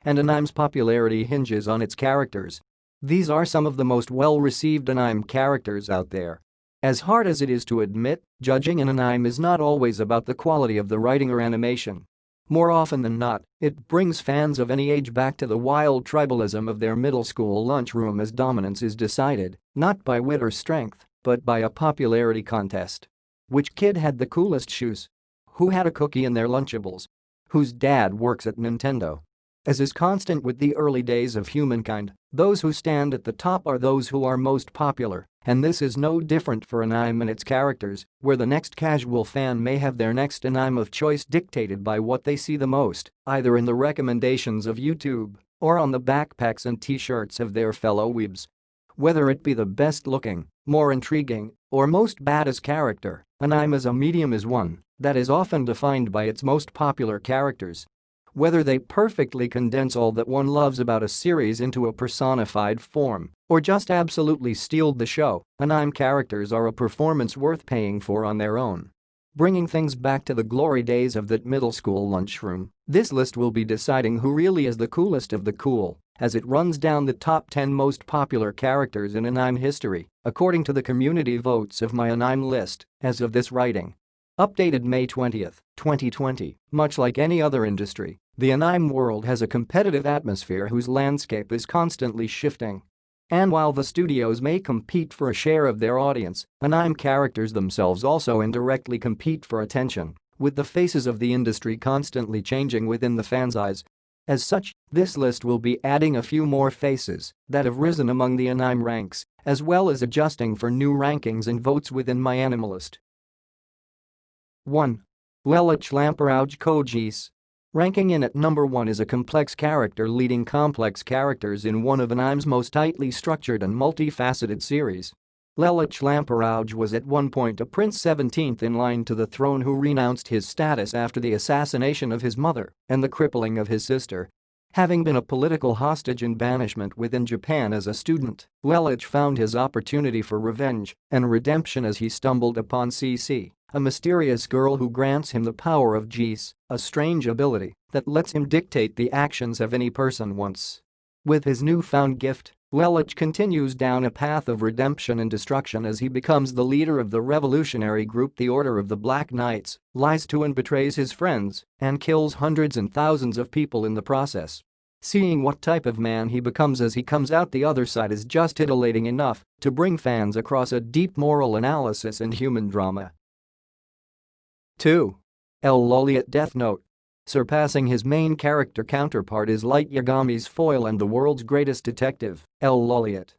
and anime's popularity hinges on its characters. These are some of the most well-received anime characters out there. As hard as it is to admit, judging an anime is not always about the quality of the writing or animation. More often than not, it brings fans of any age back to the wild tribalism of their middle school lunchroom as dominance is decided, not by wit or strength, but by a popularity contest. Which kid had the coolest shoes? Who had a cookie in their Lunchables? Whose dad works at Nintendo? As is constant with the early days of humankind, those who stand at the top are those who are most popular, and this is no different for an anime and its characters, where the next casual fan may have their next anime of choice dictated by what they see the most, either in the recommendations of YouTube or on the backpacks and t-shirts of their fellow weebs. Whether it be the best-looking, more intriguing, or most badass character, an anime as a medium is one that is often defined by its most popular characters. Whether they perfectly condense all that one loves about a series into a personified form or just absolutely steal the show, anime characters are a performance worth paying for on their own. Bringing things back to the glory days of that middle school lunchroom, this list will be deciding who really is the coolest of the cool as it runs down the top 10 most popular characters in anime history, according to the community votes of my anime list as of this writing. Updated May 20, 2020, much like any other industry, the anime world has a competitive atmosphere whose landscape is constantly shifting. And while the studios may compete for a share of their audience, anime characters themselves also indirectly compete for attention, with the faces of the industry constantly changing within the fans' eyes. As such, this list will be adding a few more faces that have risen among the anime ranks, as well as adjusting for new rankings and votes within my anime list. 1. Lelich Lamperouge Kojis. Ranking in at number 1 is a complex character leading complex characters in one of anime's most tightly structured and multifaceted series. Lelich Lamperouge was at one point a prince 17th in line to the throne who renounced his status after the assassination of his mother and the crippling of his sister. Having been a political hostage in banishment within Japan as a student, Lelich found his opportunity for revenge and redemption as he stumbled upon CC, a mysterious girl who grants him the power of Geese, a strange ability that lets him dictate the actions of any person once. With his newfound gift, Lelich continues down a path of redemption and destruction as he becomes the leader of the revolutionary group the Order of the Black Knights, lies to and betrays his friends, and kills hundreds and thousands of people in the process. Seeing what type of man he becomes as he comes out the other side is just titillating enough to bring fans across a deep moral analysis and human drama. 2. L. Lolly at Death Note. Surpassing his main character counterpart is Light Yagami's foil and the world's greatest detective, L. Lolliot.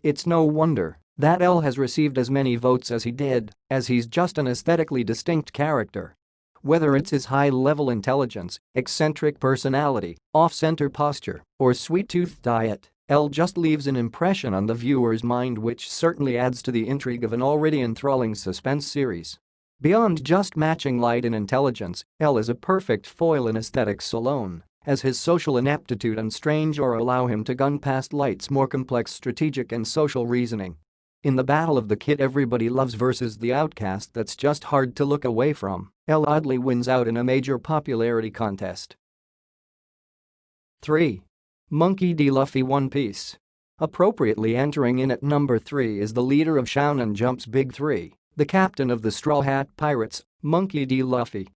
It's no wonder that L has received as many votes as he did, as he's just an aesthetically distinct character. Whether it's his high-level intelligence, eccentric personality, off-center posture, or sweet-tooth diet, L just leaves an impression on the viewer's mind which certainly adds to the intrigue of an already enthralling suspense series. Beyond just matching Light in intelligence, L is a perfect foil in aesthetics alone, as his social ineptitude and strange aura allow him to gun past Light's more complex strategic and social reasoning. In the battle of the kid everybody loves versus the outcast that's just hard to look away from, L oddly wins out in a major popularity contest. 3. Monkey D. Luffy One Piece. Appropriately entering in at number 3 is the leader of Shonen Jump's Big Three, the captain of the Straw Hat Pirates, Monkey D. Luffy.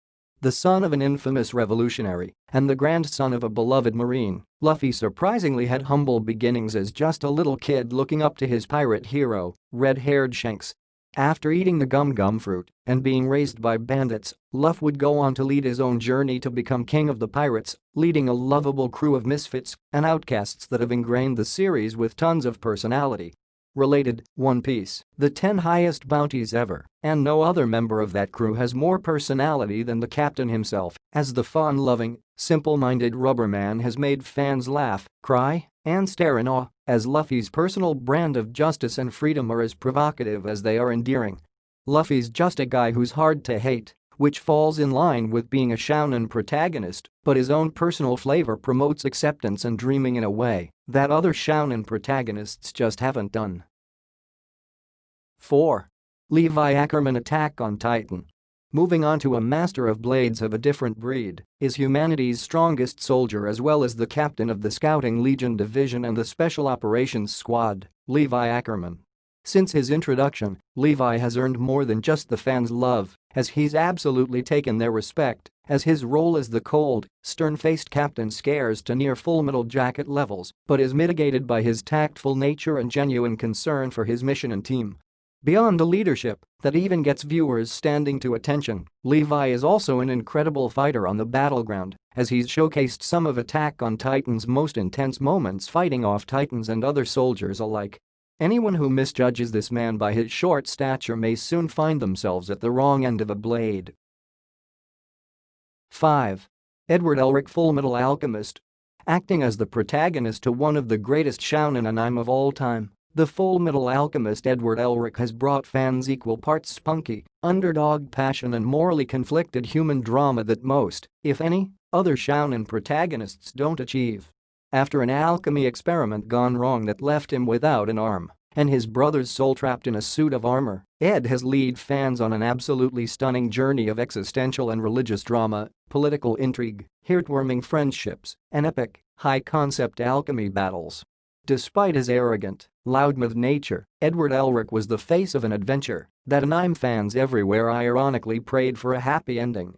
The son of an infamous revolutionary and the grandson of a beloved marine, Luffy surprisingly had humble beginnings as just a little kid looking up to his pirate hero, red-haired Shanks. After eating the gum-gum fruit and being raised by bandits, Luffy would go on to lead his own journey to become king of the pirates, leading a lovable crew of misfits and outcasts that have ingrained the series with tons of personality. Related, One Piece, the 10 highest bounties ever, and no other member of that crew has more personality than the captain himself, as the fun-loving, simple-minded rubberman has made fans laugh, cry, and stare in awe, as Luffy's personal brand of justice and freedom are as provocative as they are endearing. Luffy's just a guy who's hard to hate, which falls in line with being a shonen protagonist, but his own personal flavor promotes acceptance and dreaming in a way that other shonen protagonists just haven't done. 4. Levi Ackerman Attack on Titan. Moving on to a master of blades of a different breed, is humanity's strongest soldier as well as the captain of the Scouting Legion Division and the Special Operations Squad, Levi Ackerman. Since his introduction, Levi has earned more than just the fans' love, as he's absolutely taken their respect, as his role as the cold, stern-faced captain scares to near Full Metal Jacket levels, but is mitigated by his tactful nature and genuine concern for his mission and team. Beyond the leadership that even gets viewers standing to attention, Levi is also an incredible fighter on the battleground, as he's showcased some of Attack on Titan's most intense moments fighting off Titans and other soldiers alike. Anyone who misjudges this man by his short stature may soon find themselves at the wrong end of a blade. 5. Edward Elric, Full Metal Alchemist. Acting as the protagonist to one of the greatest shounen anime of all time, the Full Metal Alchemist Edward Elric has brought fans equal parts spunky, underdog passion and morally conflicted human drama that most, if any, other shounen protagonists don't achieve. After an alchemy experiment gone wrong that left him without an arm and his brother's soul trapped in a suit of armor, Ed has led fans on an absolutely stunning journey of existential and religious drama, political intrigue, heartwarming friendships, and epic, high-concept alchemy battles. Despite his arrogant, loudmouth nature, Edward Elric was the face of an adventure that anime fans everywhere ironically prayed for a happy ending.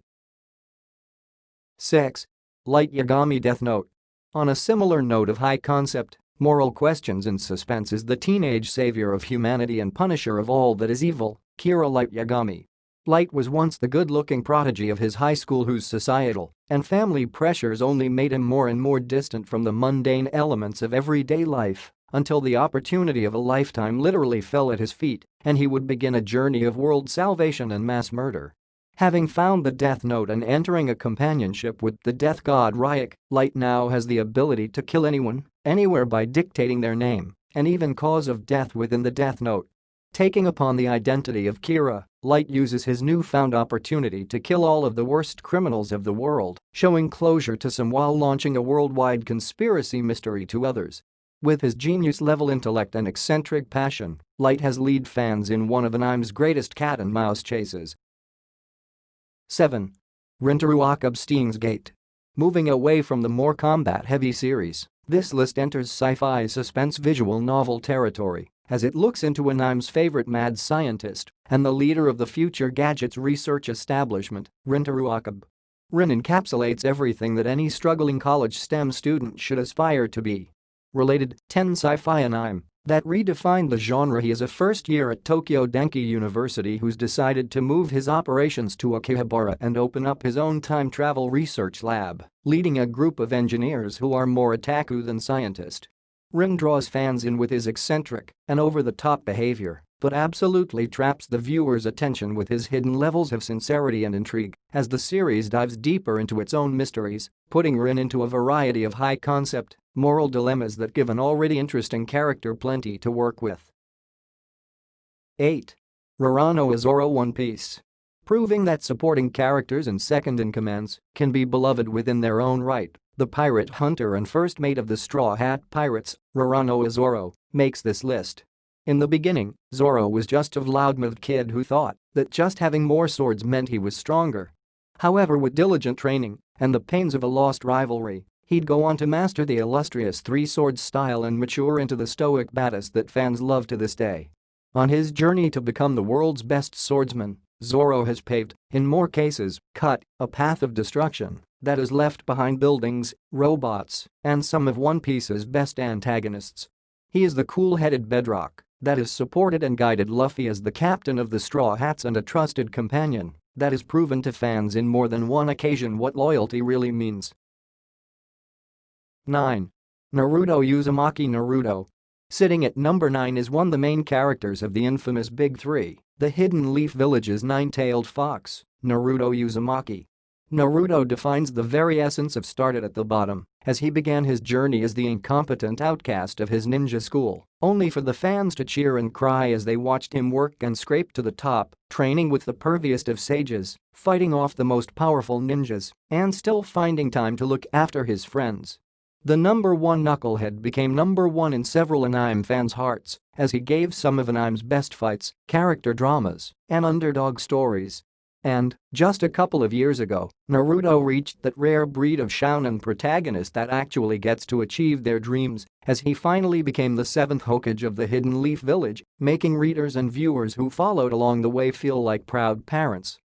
6. Light Yagami Death Note. On a similar note of high-concept, moral questions and suspense is the teenage savior of humanity and punisher of all that is evil, Kira Light Yagami. Light was once the good-looking prodigy of his high school whose societal and family pressures only made him more and more distant from the mundane elements of everyday life until the opportunity of a lifetime literally fell at his feet and he would begin a journey of world salvation and mass murder. Having found the Death Note and entering a companionship with the death god Ryuk, Light now has the ability to kill anyone, anywhere by dictating their name and even cause of death within the Death Note. Taking upon the identity of Kira, Light uses his newfound opportunity to kill all of the worst criminals of the world, showing closure to some while launching a worldwide conspiracy mystery to others. With his genius-level intellect and eccentric passion, Light has led fans in one of anime's greatest cat-and-mouse chases. 7. Rintoru Akub's Steins Gate. Moving away from the more combat-heavy series, this list enters sci-fi suspense visual novel territory as it looks into anime's favorite mad scientist and the leader of the future gadgets research establishment, Rintoru Akub. Rin encapsulates everything that any struggling college STEM student should aspire to be. Related 10 sci-fi anime that redefined the genre. He is a first year at Tokyo Denki University who's decided to move his operations to Akihabara and open up his own time travel research lab, leading a group of engineers who are more otaku than scientist. Rin draws fans in with his eccentric and over-the-top behavior, but absolutely traps the viewer's attention with his hidden levels of sincerity and intrigue as the series dives deeper into its own mysteries, putting Rin into a variety of high-concept, moral dilemmas that give an already interesting character plenty to work with. 8. Rorano Azoro One Piece. Proving that supporting characters and second-in-commands can be beloved within their own right, the pirate hunter and first mate of the Straw Hat Pirates, Rorano Azoro, makes this list. In the beginning, Zoro was just a loudmouth kid who thought that just having more swords meant he was stronger. However, with diligent training and the pains of a lost rivalry, he'd go on to master the illustrious three-sword style and mature into the stoic badass that fans love to this day. On his journey to become the world's best swordsman, Zoro has paved, in more cases, cut, a path of destruction that has left behind buildings, robots, and some of One Piece's best antagonists. He is the cool-headed bedrock that has supported and guided Luffy as the captain of the Straw Hats and a trusted companion that has proven to fans in more than one occasion what loyalty really means. 9. Naruto Uzumaki. Naruto. Sitting at number 9 is one of the main characters of the infamous Big Three, the Hidden Leaf Village's nine-tailed fox, Naruto Uzumaki. Naruto defines the very essence of started at the bottom, as he began his journey as the incompetent outcast of his ninja school, only for the fans to cheer and cry as they watched him work and scrape to the top, training with the perviest of sages, fighting off the most powerful ninjas, and still finding time to look after his friends. The number one knucklehead became number one in several anime fans' hearts as he gave some of anime's best fights, character dramas, and underdog stories. And, just a couple of years ago, Naruto reached that rare breed of shounen protagonist that actually gets to achieve their dreams as he finally became the 7th Hokage of the Hidden Leaf Village, making readers and viewers who followed along the way feel like proud parents.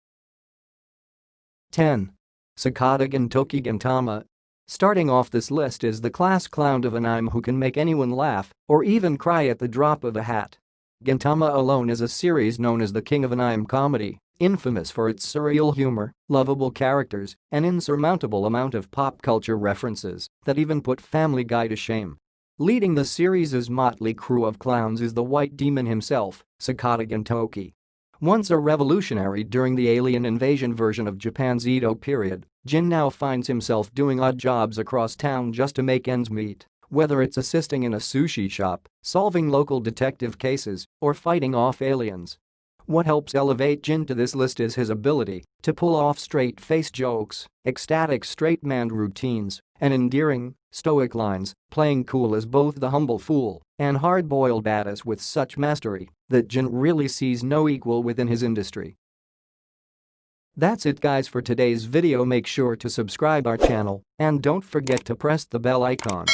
10. Sakata Gintoki Gintama. Starting off this list is the class clown of anime who can make anyone laugh or even cry at the drop of a hat. Gintama alone is a series known as the king of anime comedy, infamous for its surreal humor, lovable characters, and insurmountable amount of pop culture references that even put Family Guy to shame. Leading the series' motley crew of clowns is the white demon himself, Sakata Gintoki. Once a revolutionary during the alien invasion version of Japan's Edo period, Jin now finds himself doing odd jobs across town just to make ends meet, whether it's assisting in a sushi shop, solving local detective cases, or fighting off aliens. What helps elevate Jin to this list is his ability to pull off straight-face jokes, ecstatic straight-man routines, and endearing, stoic lines, playing cool as both the humble fool and hard-boiled badass with such mastery that Jin really sees no equal within his industry. That's it guys for today's video. Make sure to subscribe our channel and don't forget to press the bell icon